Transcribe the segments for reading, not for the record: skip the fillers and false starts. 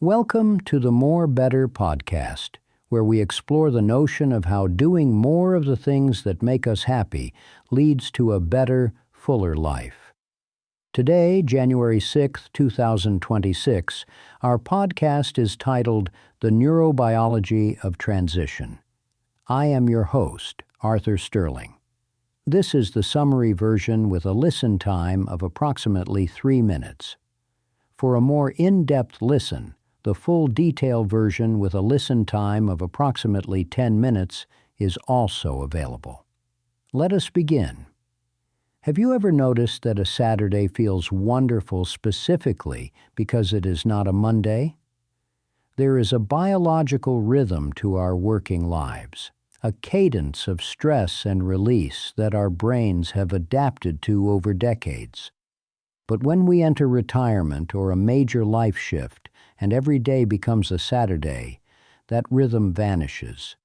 Welcome to the More Better podcast, where we explore the notion of how doing more of the things that make us happy leads to a better, fuller life. Today, January 6, 2026, our podcast is titled The Neurobiology of Transition. I am your host, Arthur Sterling. This is the summary version with a listen time of approximately 3 minutes. For a more in-depth listen, the full detail version with a listen time of approximately 10 minutes is also available. Let us begin. Have you ever noticed that a Saturday feels wonderful specifically because it is not a Monday? There is a biological rhythm to our working lives, a cadence of stress and release that our brains have adapted to over decades. But when we enter retirement or a major life shift, and every day becomes a Saturday, that rhythm vanishes.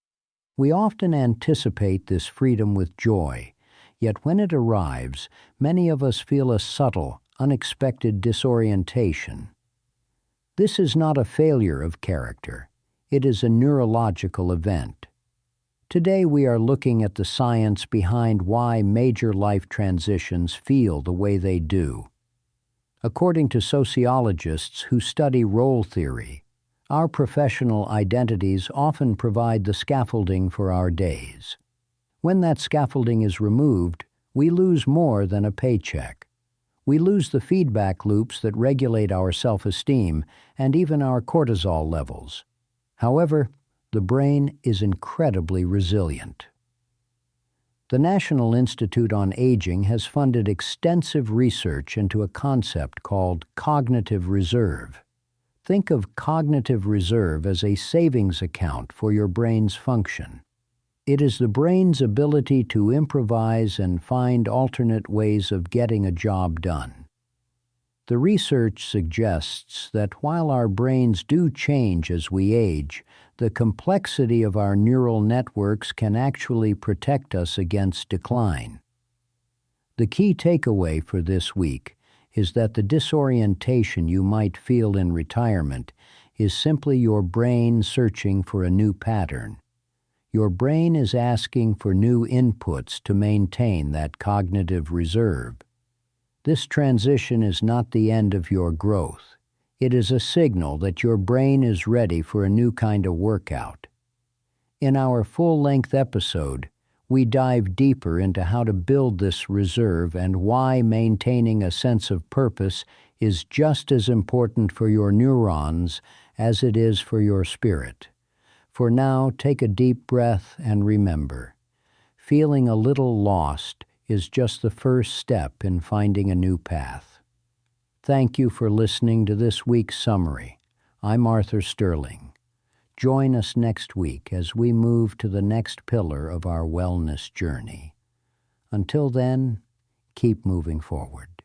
We often anticipate this freedom with joy, yet when it arrives, many of us feel a subtle, unexpected disorientation. This is not a failure of character. It is a neurological event. Today we are looking at the science behind why major life transitions feel the way they do. According to sociologists who study role theory, our professional identities often provide the scaffolding for our days. When that scaffolding is removed, we lose more than a paycheck. We lose the feedback loops that regulate our self-esteem and even our cortisol levels. However, the brain is incredibly resilient. The National Institute on Aging has funded extensive research into a concept called cognitive reserve. Think of cognitive reserve as a savings account for your brain's function. It is the brain's ability to improvise and find alternate ways of getting a job done. The research suggests that while our brains do change as we age, the complexity of our neural networks can actually protect us against decline. The key takeaway for this week is that the disorientation you might feel in retirement is simply your brain searching for a new pattern. Your brain is asking for new inputs to maintain that cognitive reserve. This transition is not the end of your growth. It is a signal that your brain is ready for a new kind of workout. In our full-length episode, we dive deeper into how to build this reserve and why maintaining a sense of purpose is just as important for your neurons as it is for your spirit. For now, take a deep breath and remember, feeling a little lost is just the first step in finding a new path. Thank you for listening to this week's summary. I'm Arthur Sterling. Join us next week as we move to the next pillar of our wellness journey. Until then, keep moving forward.